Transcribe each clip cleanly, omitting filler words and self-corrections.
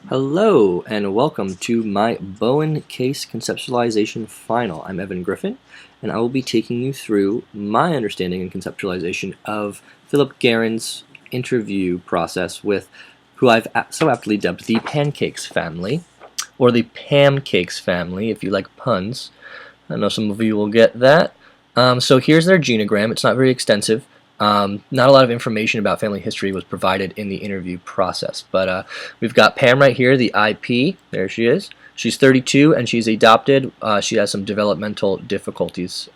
Hello and welcome to my Bowen case conceptualization final. I'm Evan Griffin and I will be taking you through my understanding and conceptualization of Philip Guerin's interview process with who I've so aptly dubbed the Pancakes family, or the Pamcakes family if you like puns. I know some of you will get that. So here's their genogram. It's not very extensive. Not a lot of information about family history was provided in the interview process, but we've got Pam right here, the IP. There she is. She's 32 and she's adopted. She has some developmental difficulties.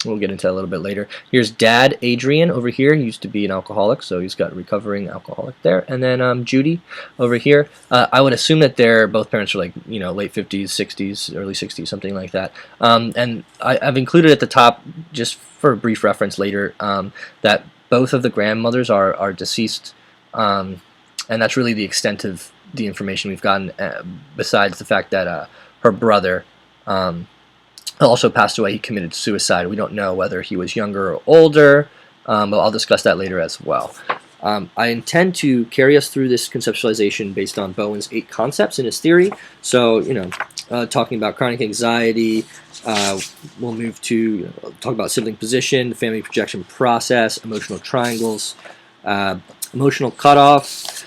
We'll get into that a little bit later. Here's Dad, Adrian, over here. He used to be an alcoholic, so he's got a recovering alcoholic there. And then Judy over here. I would assume that both parents are like, late 50s, 60s, early 60s, something like that. And I've included at the top, just for a brief reference later, that both of the grandmothers are deceased, and that's really the extent of the information we've gotten, besides the fact that her brother also passed away. He committed suicide. We don't know whether he was younger or older, but I'll discuss that later as well. I intend to carry us through this conceptualization based on Bowen's 8 concepts in his theory. So, talking about chronic anxiety, we'll move to talk about sibling position, the family projection process, emotional triangles, emotional cutoff,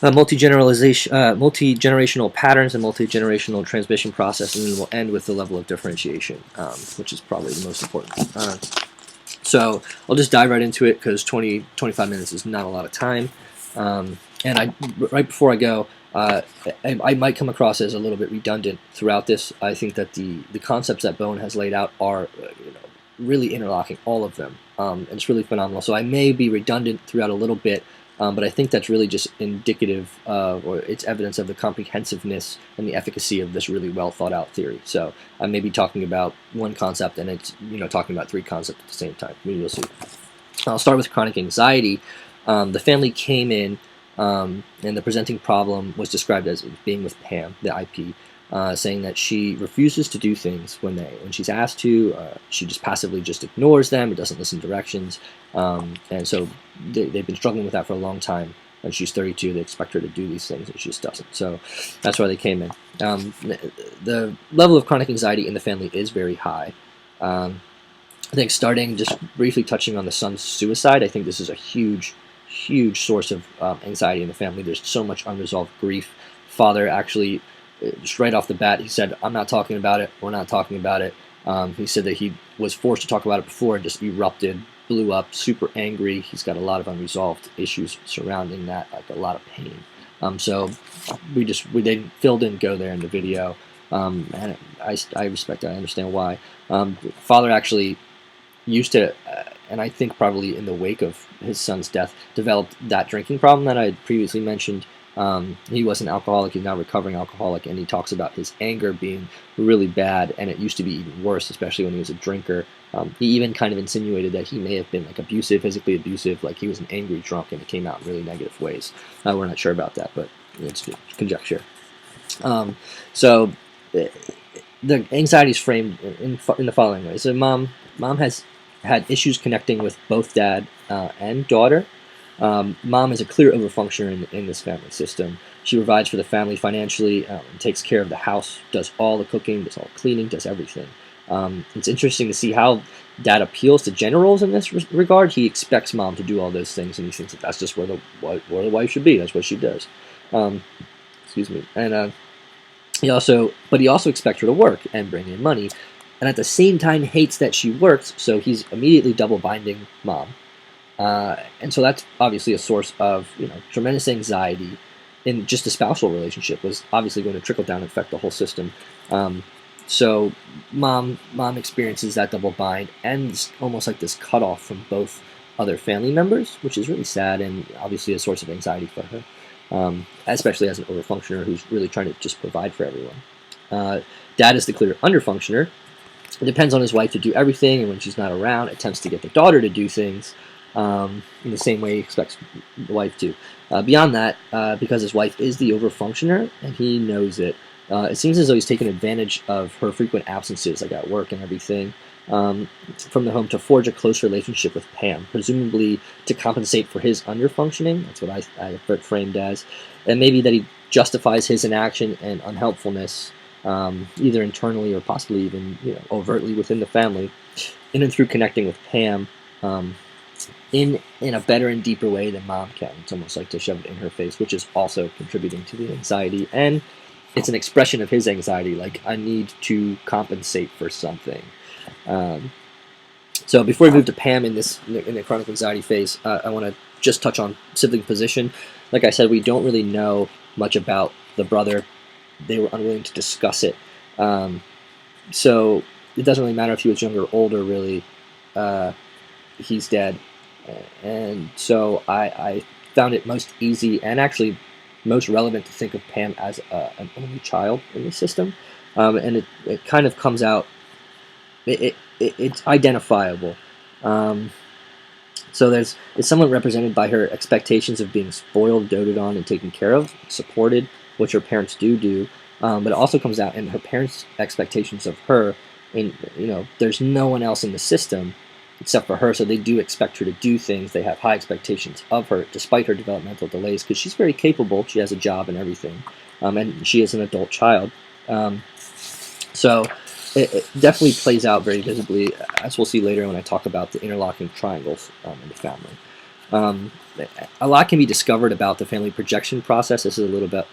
multi-generational patterns and multi-generational transmission process, and then we'll end with the level of differentiation, which is probably the most important. So I'll just dive right into it because 25 minutes is not a lot of time. And right before I go, I might come across as a little bit redundant throughout this. I think that the concepts that Bowen has laid out are really interlocking, all of them. And it's really phenomenal. So I may be redundant throughout a little bit, but I think that's really just indicative of, or it's evidence of the comprehensiveness and the efficacy of this really well thought out theory. So I may be talking about one concept and it's talking about 3 concepts at the same time. Maybe you'll see. I'll start with chronic anxiety. The family came in, and the presenting problem was described as being with Pam, the IP, saying that she refuses to do things when she's asked to. She just passively just ignores them. It doesn't listen to directions, and so they've been struggling with that for a long time. And she's 32. They expect her to do these things, and she just doesn't. So that's why they came in. The level of chronic anxiety in the family is very high. I think starting just briefly touching on the son's suicide, I think this is a huge source of anxiety in the family. There's so much unresolved grief. Father actually, just right off the bat, he said, "I'm not talking about it. We're not talking about it." He said that he was forced to talk about it before and just erupted, blew up, super angry. He's got a lot of unresolved issues surrounding that, like a lot of pain. So Phil didn't go there in the video, and I respect that. I understand why. Father actually used to, and I think probably in the wake of his son's death, developed that drinking problem that I had previously mentioned. He was an alcoholic. He's now a recovering alcoholic, and he talks about his anger being really bad, and it used to be even worse, especially when he was a drinker. He even kind of insinuated that he may have been like abusive, physically abusive, like he was an angry drunk, and it came out in really negative ways. We're not sure about that, but it's conjecture. So the anxiety is framed in the following way. So mom has had issues connecting with both dad and daughter. Mom is a clear overfunctioner in this family system. She provides for the family financially, and takes care of the house, does all the cooking, does all the cleaning, does everything. It's interesting to see how dad appeals to gender roles in this regard. He expects mom to do all those things, and he thinks that that's just where the wife should be. That's what she does. Excuse me. And he also expects her to work and bring in money, and at the same time hates that she works. So he's immediately double binding mom. And so that's obviously a source of tremendous anxiety in just a spousal relationship. Was obviously going to trickle down and affect the whole system. So mom experiences that double bind and almost like this cutoff from both other family members, which is really sad and obviously a source of anxiety for her, especially as an overfunctioner who's really trying to just provide for everyone. Dad is the clear underfunctioner. It depends on his wife to do everything, and when she's not around, attempts to get the daughter to do things in the same way he expects the wife to. Beyond that, because his wife is the overfunctioner and he knows it, it seems as though he's taken advantage of her frequent absences, like at work and everything, from the home to forge a close relationship with Pam, presumably to compensate for his underfunctioning. That's what I framed as. And maybe that he justifies his inaction and unhelpfulness, either internally or possibly even overtly within the family, in and through connecting with Pam in a better and deeper way than mom can. It's almost like to shove it in her face, which is also contributing to the anxiety, and it's an expression of his anxiety, like I need to compensate for something. So before we move to Pam in the chronic anxiety phase, I want to just touch on sibling position. Like I said, we don't really know much about the brother. They were unwilling to discuss it. So it doesn't really matter if he was younger or older, really. He's dead. And so I found it most easy and actually most relevant to think of Pam as an only child in the system. And it kind of comes out, it's identifiable. So it's somewhat represented by her expectations of being spoiled, doted on, and taken care of, supported, which her parents do. But it also comes out in her parents' expectations of her. And there's no one else in the system except for her, so they do expect her to do things. They have high expectations of her, despite her developmental delays, because she's very capable. She has a job and everything, and she is an adult child. So it definitely plays out very visibly, as we'll see later when I talk about the interlocking triangles in the family. A lot can be discovered about the family projection process. This is a little bit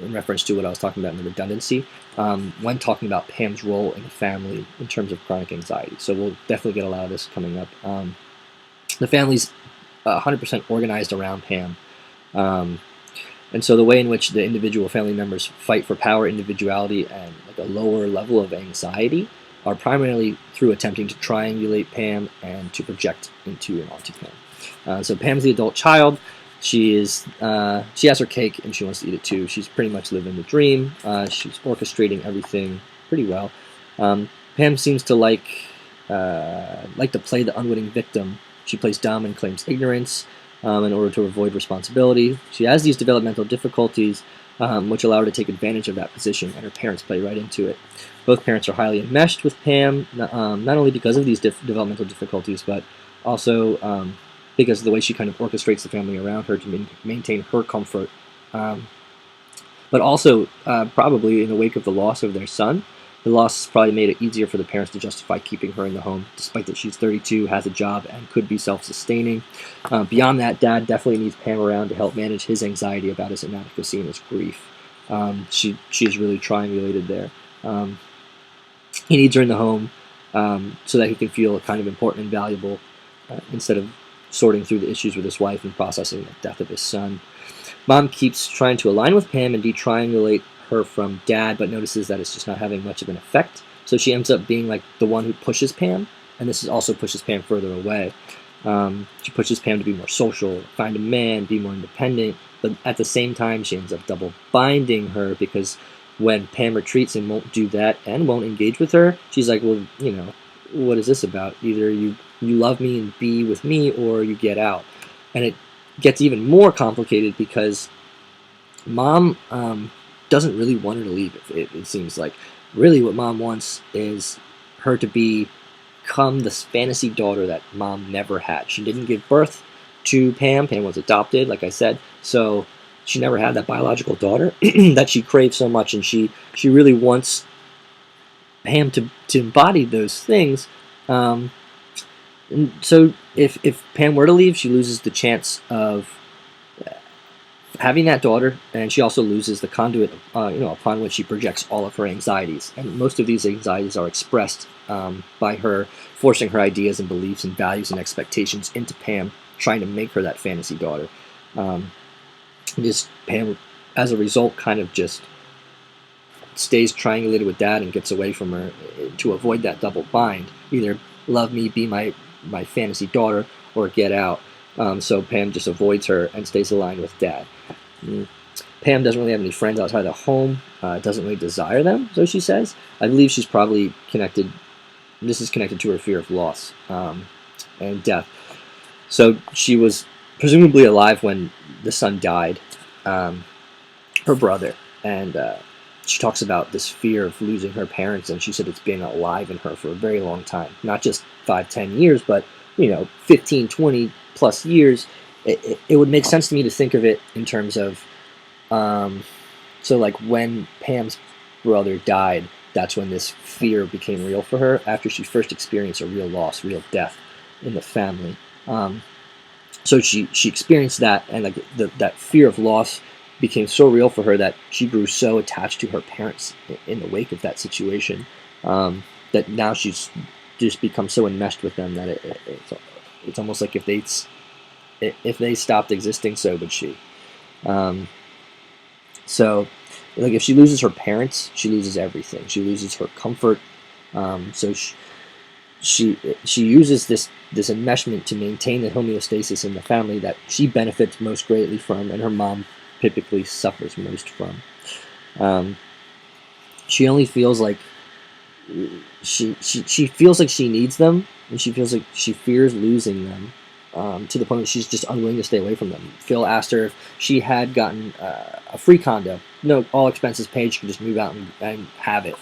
in reference to what I was talking about in the redundancy, when talking about Pam's role in the family in terms of chronic anxiety. So we'll definitely get a lot of this coming up. The family's 100% organized around Pam. And so the way in which the individual family members fight for power, individuality, and like a lower level of anxiety are primarily through attempting to triangulate Pam and to project into and onto Pam. So Pam's the adult child. She has her cake and she wants to eat it too. She's pretty much living the dream. She's orchestrating everything pretty well. Pam seems to like to play the unwitting victim. She plays dumb and claims ignorance in order to avoid responsibility. She has these developmental difficulties, which allow her to take advantage of that position, and her parents play right into it. Both parents are highly enmeshed with Pam, not only because of these developmental difficulties, but also because of the way she kind of orchestrates the family around her to maintain her comfort. But also, probably in the wake of the loss of their son, the loss probably made it easier for the parents to justify keeping her in the home, despite that she's 32, has a job, and could be self-sustaining. Beyond that, Dad definitely needs Pam around to help manage his anxiety about his inadequacy and his grief. She is really triangulated there. He needs her in the home so that he can feel kind of important and valuable instead of sorting through the issues with his wife and processing the death of his son. Mom keeps trying to align with Pam and detriangulate her from Dad, but notices that it's just not having much of an effect. So she ends up being like the one who pushes Pam, and this also pushes Pam further away. She pushes Pam to be more social, find a man, be more independent, but at the same time she ends up double binding her, because when Pam retreats and won't do that and won't engage with her, she's like, well, what is this about? Either you love me and be with me, or you get out. And it gets even more complicated because Mom doesn't really want her to leave, it seems like. Really what Mom wants is her to become this fantasy daughter that Mom never had. She didn't give birth to Pam. Pam was adopted, like I said, so she never had that biological daughter that she craves so much, and she really wants Pam to embody those things. And so if Pam were to leave, she loses the chance of having that daughter, and she also loses the conduit, upon which she projects all of her anxieties. And most of these anxieties are expressed by her forcing her ideas and beliefs and values and expectations into Pam, trying to make her that fantasy daughter. Pam, as a result, kind of just stays triangulated with Dad and gets away from her to avoid that double bind. Either love me, be my fantasy daughter, or get out. So Pam just avoids her and stays aligned with Dad. Pam doesn't really have any friends outside the home, doesn't really desire them, so she says. I believe she's probably connected, this is connected to her fear of loss and death. So she was presumably alive when the son died, her brother, and she talks about this fear of losing her parents, and she said it's been alive in her for a very long time. Not just 5-10 years, but 15, 20 plus years. It would make sense to me to think of it in terms of So like when Pam's brother died, that's when this fear became real for her after she first experienced a real loss, real death in the family. So she experienced that, and like that fear of loss became so real for her that she grew so attached to her parents in the wake of that situation, that now she's just become so enmeshed with them that it's almost like if they stopped existing, so would she. So like if she loses her parents, she loses everything. She loses her comfort. So she uses this enmeshment to maintain the homeostasis in the family that she benefits most greatly from, and her mom typically suffers most from. She only feels like she feels like she needs them, and she feels like she fears losing them, to the point that she's just unwilling to stay away from them. Phil asked her if she had gotten a free condo, no, all expenses paid, she could just move out and have it.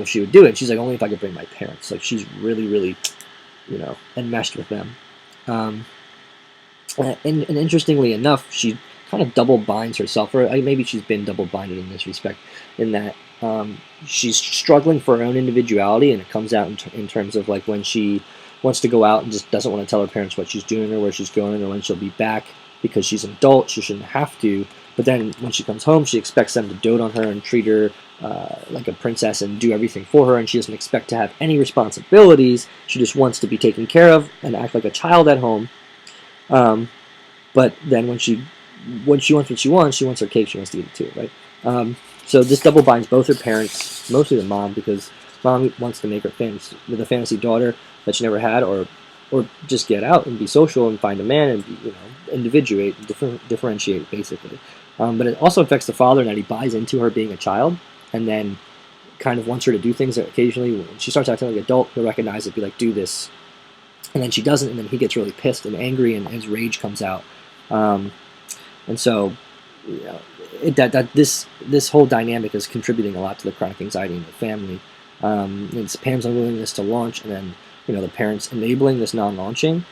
She would do it. She's like, only if I could bring my parents. Like she's really, really, enmeshed with them. And interestingly enough, she kind of double binds herself, or maybe she's been double binded in this respect, in that she's struggling for her own individuality, and it comes out in terms of like when she wants to go out and just doesn't want to tell her parents what she's doing or where she's going or when she'll be back, because she's an adult, she shouldn't have to. But then when she comes home, she expects them to dote on her and treat her like a princess and do everything for her, and she doesn't expect to have any responsibilities. She just wants to be taken care of and act like a child at home. But then when she wants what she wants her cake, she wants to eat it too, right? So this double binds both her parents, mostly the mom, because mom wants to make her the fantasy daughter that she never had, or just get out and be social and find a man and individuate, differentiate basically. But it also affects the father in that he buys into her being a child, and then kind of wants her to do things that occasionally when she starts acting like an adult, he'll recognize it, be like, do this, and then she doesn't, and then he gets really pissed and angry, and his rage comes out. And so this whole dynamic is contributing a lot to the chronic anxiety in the family. It's Pam's unwillingness to launch, and then the parents enabling this non-launching.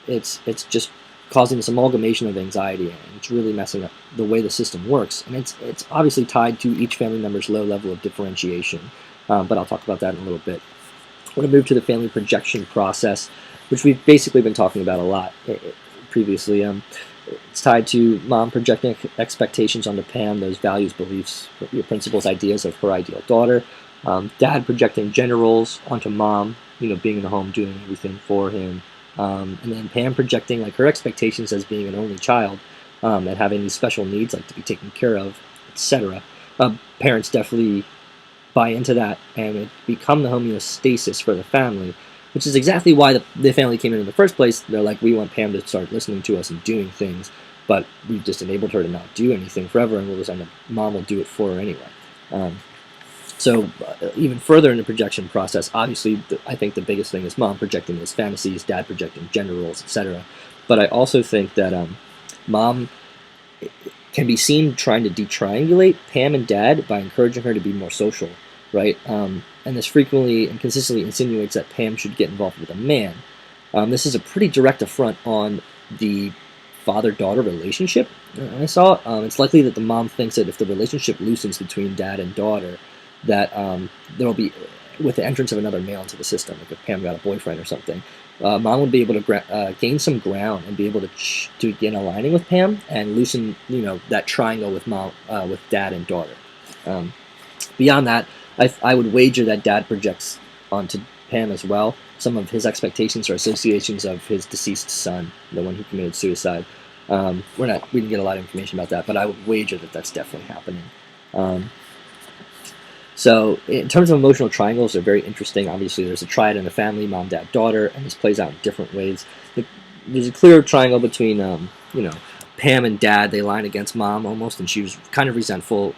It's just causing this amalgamation of anxiety, and it's really messing up the way the system works. And it's obviously tied to each family member's low level of differentiation. But I'll talk about that in a little bit. I'm going to move to the family projection process, which we've basically been talking about a lot previously. It's tied to mom projecting expectations onto Pam, those values, beliefs, principles, ideas of her ideal daughter. Dad projecting gender roles onto mom, being in the home, doing everything for him. And then Pam projecting like her expectations as being an only child, and having these special needs like to be taken care of, etc. Parents definitely buy into that, and it become the homeostasis for the family, which is exactly why the family came in the first place. They're like, we want Pam to start listening to us and doing things, but we've just enabled her to not do anything forever, and we'll just end up, mom will do it for her anyway. So even further in the projection process, obviously, I think the biggest thing is mom projecting his fantasies, dad projecting gender roles, etc. But I also think that mom can be seen trying to detriangulate Pam and dad by encouraging her to be more social, right? And this frequently and consistently insinuates that Pam should get involved with a man. This is a pretty direct affront on the father-daughter relationship. I saw it's likely that the mom thinks that if the relationship loosens between dad and daughter, that there will be, with the entrance of another male into the system, like if Pam got a boyfriend or something, mom would be able to gain some ground and be able to begin aligning with Pam and loosen, that triangle with mom, with dad and daughter. Beyond that, I would wager that dad projects onto Pam as well some of his expectations or associations of his deceased son, the one who committed suicide. We didn't get a lot of information about that, but I would wager that that's definitely happening. So in terms of emotional triangles, they're very interesting. Obviously, there's a triad in the family, mom, dad, daughter, and this plays out in different ways. There's a clear triangle between, Pam and dad. They line against mom almost, and she was kind of resentful.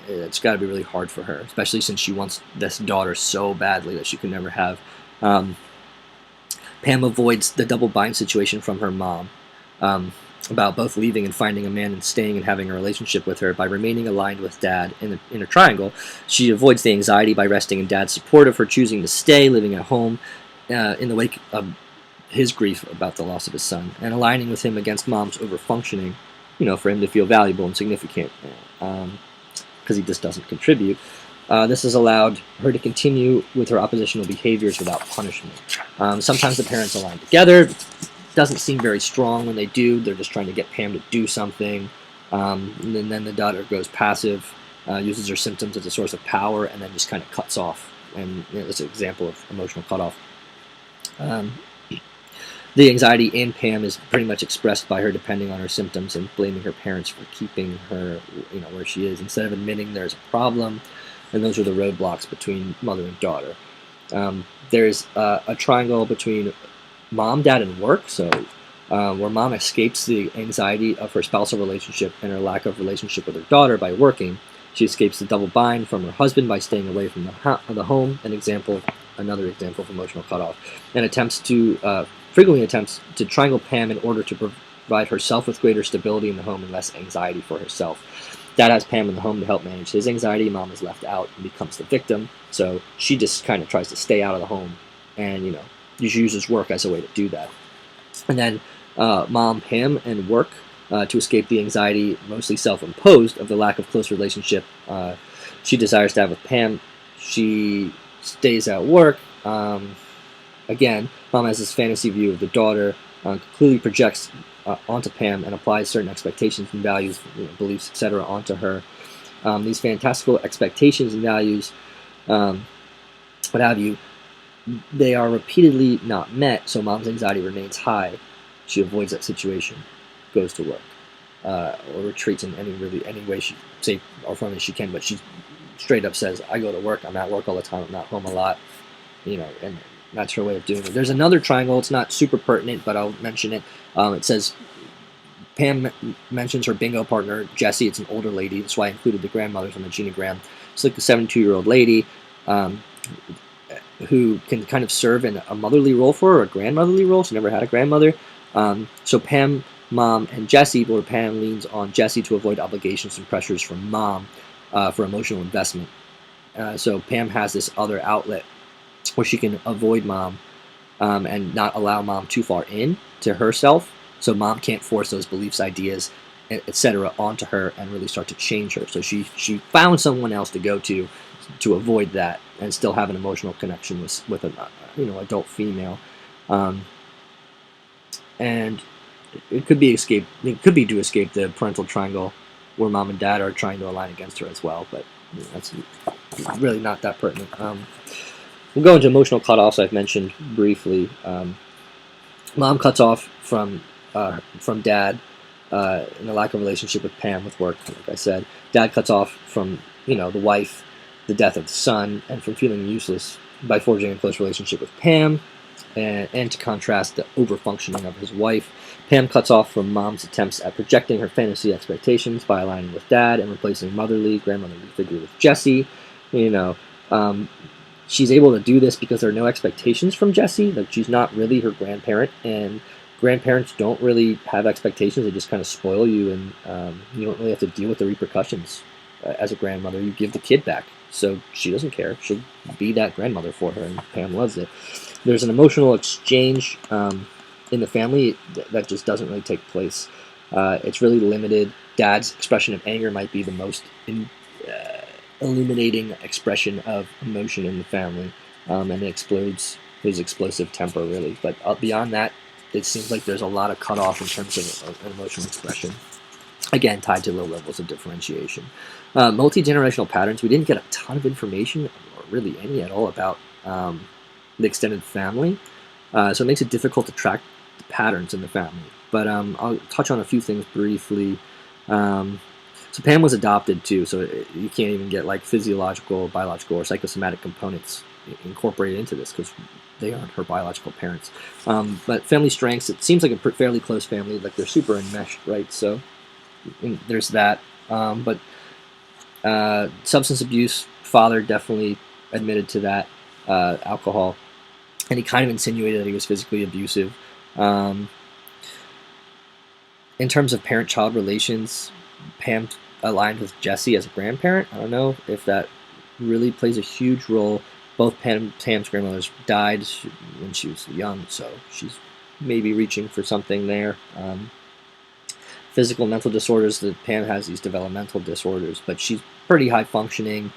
It's got to be really hard for her, especially since she wants this daughter so badly that she could never have. Pam avoids the double bind situation from her mom, about both leaving and finding a man and staying and having a relationship with her by remaining aligned with dad in a triangle. She avoids the anxiety by resting in dad's support of her choosing to stay, living at home in the wake of his grief about the loss of his son, and aligning with him against mom's over-functioning. for him to feel valuable and significant, because he just doesn't contribute. This has allowed her to continue with her oppositional behaviors without punishment. Sometimes the parents align together. Doesn't seem very strong when they do. They're just trying to get Pam to do something. And then the daughter goes passive, uses her symptoms as a source of power, and then just kind of cuts off. And it's an example of emotional cutoff. The anxiety in Pam is pretty much expressed by her depending on her symptoms and blaming her parents for keeping her, where she is, instead of admitting there's a problem. And those are the roadblocks between mother and daughter. There's a triangle between mom, dad, and work. So where mom escapes the anxiety of her spousal relationship and her lack of relationship with her daughter by working. She escapes the double bind from her husband by staying away from the home. Another example of emotional cutoff. And frequently attempts to triangle Pam in order to provide herself with greater stability in the home and less anxiety for herself. Dad has Pam in the home to help manage his anxiety. Mom is left out and becomes the victim. So she just kind of tries to stay out of the home, and she uses work as a way to do that. And then mom, Pam, and work to escape the anxiety, mostly self-imposed, of the lack of close relationship she desires to have with Pam. She stays at work. Again, mom has this fantasy view of the daughter, clearly projects onto Pam and applies certain expectations and values, beliefs, etc. onto her. These fantastical expectations and values, what have you, they are repeatedly not met, so mom's anxiety remains high. She avoids that situation, goes to work, or retreats in any way safe or form that she can, but she straight up says, I go to work, I'm at work all the time, I'm not home a lot, and that's her way of doing it. There's another triangle, it's not super pertinent, but I'll mention it. It says, Pam mentions her bingo partner, Jessie. It's an older lady, that's why I included the grandmothers on the genogram. It's like a 72-year-old lady who can kind of serve in a motherly role for her, or a grandmotherly role. She never had a grandmother. So Pam, mom, and Jessie, where Pam leans on Jessie to avoid obligations and pressures from mom for emotional investment. So Pam has this other outlet where she can avoid mom and not allow mom too far in to herself, so mom can't force those beliefs, ideas, etc. onto her and really start to change her. So she found someone else to go to avoid that and still have an emotional connection with an adult female. And it could be to escape the parental triangle where mom and dad are trying to align against her as well, but that's really not that pertinent. We'll go into emotional cutoffs. I've mentioned briefly. Mom cuts off from dad in a lack of relationship with Pam with work, like I said. Dad cuts off from the wife, the death of the son, and from feeling useless by forging a close relationship with Pam. And to contrast the over-functioning of his wife, Pam cuts off from mom's attempts at projecting her fantasy expectations by aligning with dad and replacing grandmotherly figure with Jessie. She's able to do this because there are no expectations from Jessie. Like, she's not really her grandparent, and grandparents don't really have expectations. They just kind of spoil you, and you don't really have to deal with the repercussions as a grandmother. You give the kid back, so she doesn't care. She'll be that grandmother for her, and Pam loves it. There's an emotional exchange in the family that just doesn't really take place. It's really limited. Dad's expression of anger might be the most illuminating expression of emotion in the family, and it explodes his explosive temper, really. But beyond that, it seems like there's a lot of cutoff in terms of emotional expression. Again, tied to low levels of differentiation. Multi-generational patterns. We didn't get a ton of information, or really any at all, about the extended family, so it makes it difficult to track the patterns in the family. But I'll touch on a few things briefly. So Pam was adopted too, so you can't even get like physiological, biological, or psychosomatic components incorporated into this because they aren't her biological parents. But family strengths, it seems like a fairly close family, like they're super enmeshed, right? So there's that. But substance abuse, father definitely admitted to that, alcohol, and he kind of insinuated that he was physically abusive. In terms of parent-child relations, Pam aligned with Jessie as a grandparent. I don't know if that really plays a huge role. Both Pam's grandmothers died when she was young, so she's maybe reaching for something there. physical mental disorders. That Pam has these developmental disorders, but she's pretty high functioning.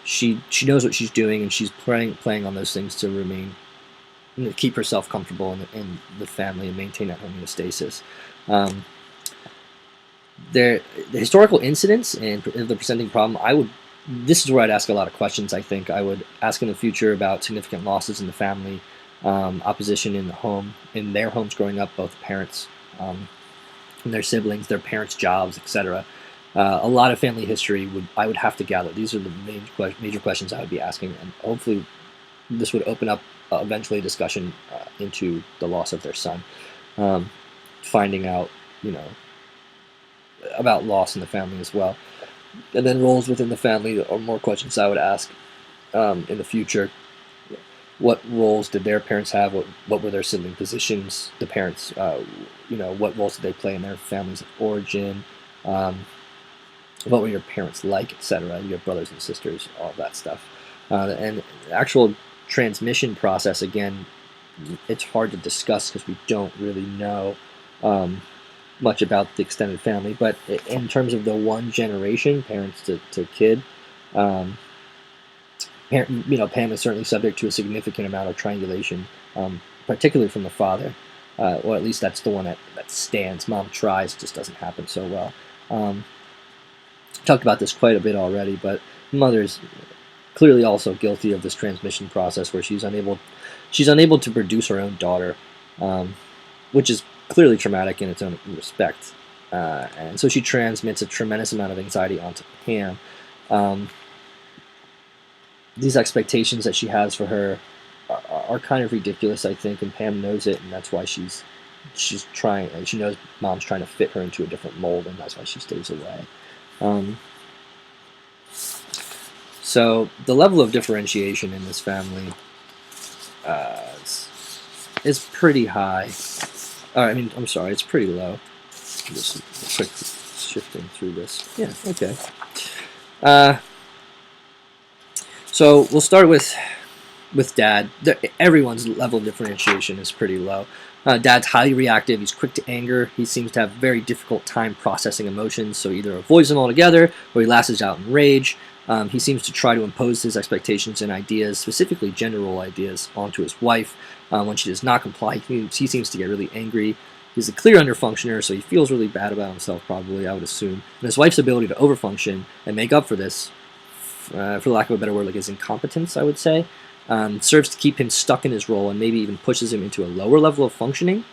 She knows what she's doing, and she's playing on those things to keep herself comfortable in the family and maintain that homeostasis. The historical incidents and the presenting problem, this is where I'd ask a lot of questions. I think I would ask in the future about significant losses in the family, opposition in the home, in their homes growing up, both parents and their siblings, their parents' jobs, etc. A lot of family history I would have to gather. These are the major questions I would be asking, and hopefully this would open up eventually a discussion into the loss of their son, finding out, about loss in the family as well. And then roles within the family are more questions I would ask in the future. What roles did their parents have? What were their sibling positions? The parents, what roles did they play in their families of origin? What were your parents like, etc.? You have brothers and sisters, all of that stuff. And the actual transmission process, again, it's hard to discuss because we don't really know much about the extended family. But in terms of the one generation, parents to kid, Pam is certainly subject to a significant amount of triangulation, particularly from the father, or at least that's the one that stands. Mom tries, just doesn't happen so well. Talked about this quite a bit already, but mother's clearly also guilty of this transmission process where she's unable to produce her own daughter, which is clearly traumatic in its own respect. And so she transmits a tremendous amount of anxiety onto Pam. These expectations that she has for her are kind of ridiculous, I think, and Pam knows it, and that's why she's trying. And she knows Mom's trying to fit her into a different mold, and that's why she stays away. So the level of differentiation in this family is pretty high. I'm sorry, it's pretty low. Just quick shifting through this. Yeah, okay. So we'll start with Dad. Everyone's level of differentiation is pretty low. Dad's highly reactive. He's quick to anger. He seems to have a very difficult time processing emotions, so he either avoids them altogether or he lashes out in rage. He seems to try to impose his expectations and ideas, specifically gender role ideas, onto his wife. When she does not comply, he seems to get really angry. He's a clear underfunctioner, so he feels really bad about himself, probably, I would assume. And his wife's ability to overfunction and make up for this, for lack of a better word, like his incompetence, I would say, serves to keep him stuck in his role and maybe even pushes him into a lower level of functioning,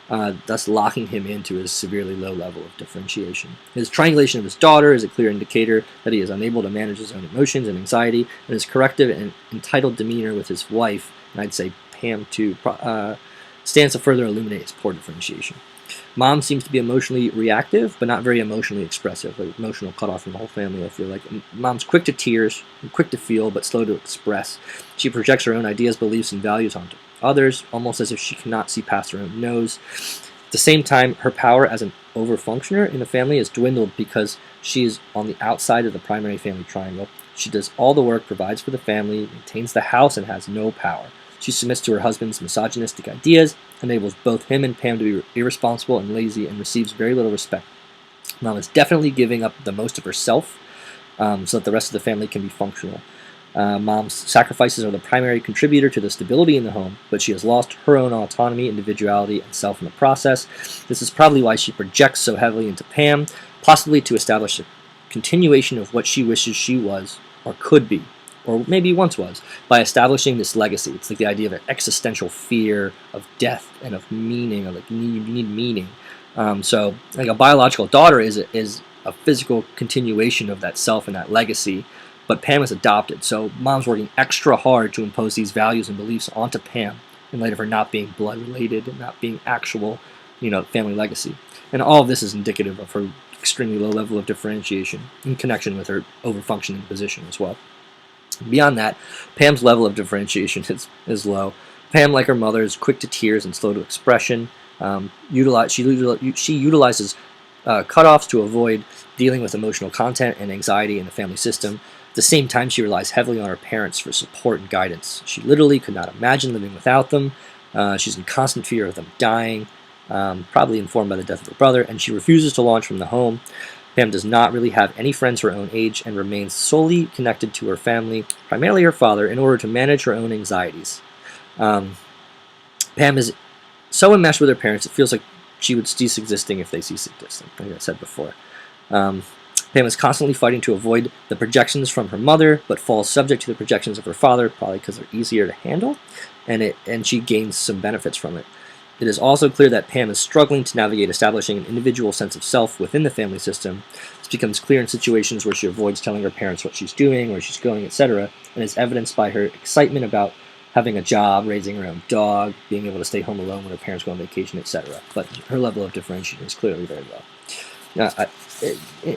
thus locking him into his severely low level of differentiation. His triangulation of his daughter is a clear indicator that he is unable to manage his own emotions and anxiety, and his corrective and entitled demeanor with his wife, and I'd say Pam too, stands to further illuminate his poor differentiation. Mom seems to be emotionally reactive, but not very emotionally expressive. Like emotional cutoff from the whole family, I feel like. Mom's quick to tears, quick to feel, but slow to express. She projects her own ideas, beliefs, and values onto others, almost as if she cannot see past her own nose. At the same time, her power as an overfunctioner in the family has dwindled because she is on the outside of the primary family triangle. She does all the work, provides for the family, maintains the house, and has no power. She submits to her husband's misogynistic ideas, enables both him and Pam to be irresponsible and lazy, and receives very little respect. Mom is definitely giving up the most of herself so that the rest of the family can be functional. Mom's sacrifices are the primary contributor to the stability in the home, but she has lost her own autonomy, individuality, and self in the process. This is probably why she projects so heavily into Pam, possibly to establish a continuation of what she wishes she was or could be, or maybe once was, by establishing this legacy. It's like the idea of an existential fear of death and of meaning, of like you need meaning. So like a biological daughter is a physical continuation of that self and that legacy, but Pam is adopted. So Mom's working extra hard to impose these values and beliefs onto Pam in light of her not being blood related and not being actual, family legacy. And all of this is indicative of her extremely low level of differentiation in connection with her overfunctioning position as well. Beyond that, Pam's level of differentiation is low. Pam, like her mother, is quick to tears and slow to expression. She utilizes cutoffs to avoid dealing with emotional content and anxiety in the family system. At the same time, she relies heavily on her parents for support and guidance. She literally could not imagine living without them. She's in constant fear of them dying. probably informed by the death of her brother, and she refuses to launch from the home. Pam does not really have any friends her own age and remains solely connected to her family, primarily her father, in order to manage her own anxieties. Pam is so enmeshed with her parents, it feels like she would cease existing if they cease existing, like I said before. Pam is constantly fighting to avoid the projections from her mother, but falls subject to the projections of her father, probably because they're easier to handle, and she gains some benefits from it. It is also clear that Pam is struggling to navigate establishing an individual sense of self within the family system. This becomes clear in situations where she avoids telling her parents what she's doing, where she's going, etc., and is evidenced by her excitement about having a job, raising her own dog, being able to stay home alone when her parents go on vacation, etc. But her level of differentiation is clearly very low. Now,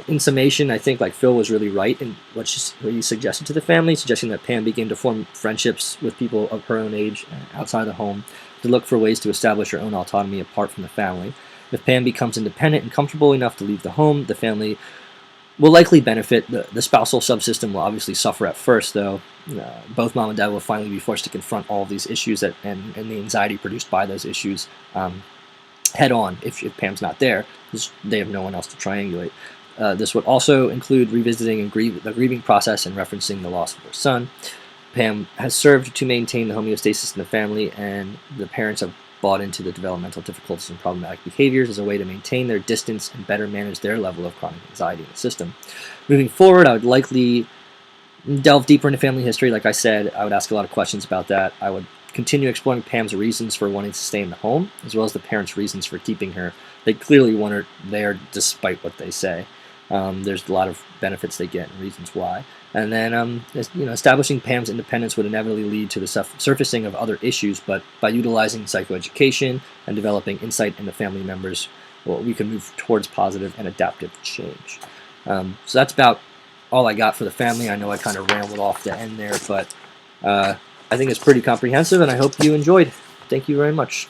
in summation, I think like Phil was really right in what he suggested to the family, suggesting that Pam begin to form friendships with people of her own age outside the home, to look for ways to establish her own autonomy apart from the family. If Pam becomes independent and comfortable enough to leave the home, the family will likely benefit. The spousal subsystem will obviously suffer at first, though. Both mom and dad will finally be forced to confront all of these issues and the anxiety produced by those issues head on if Pam's not there, because they have no one else to triangulate. This would also include revisiting the grieving process and referencing the loss of their son. Pam has served to maintain the homeostasis in the family, and the parents have bought into the developmental difficulties and problematic behaviors as a way to maintain their distance and better manage their level of chronic anxiety in the system. Moving forward, I would likely delve deeper into family history. Like I said, I would ask a lot of questions about that. I would continue exploring Pam's reasons for wanting to stay in the home, as well as the parents' reasons for keeping her. They clearly want her there despite what they say. There's a lot of benefits they get and reasons why. And then, establishing Pam's independence would inevitably lead to the surfacing of other issues, but by utilizing psychoeducation and developing insight into family members, well, we can move towards positive and adaptive change. So that's about all I got for the family. I know I kind of rambled off the end there, but I think it's pretty comprehensive, and I hope you enjoyed. Thank you very much.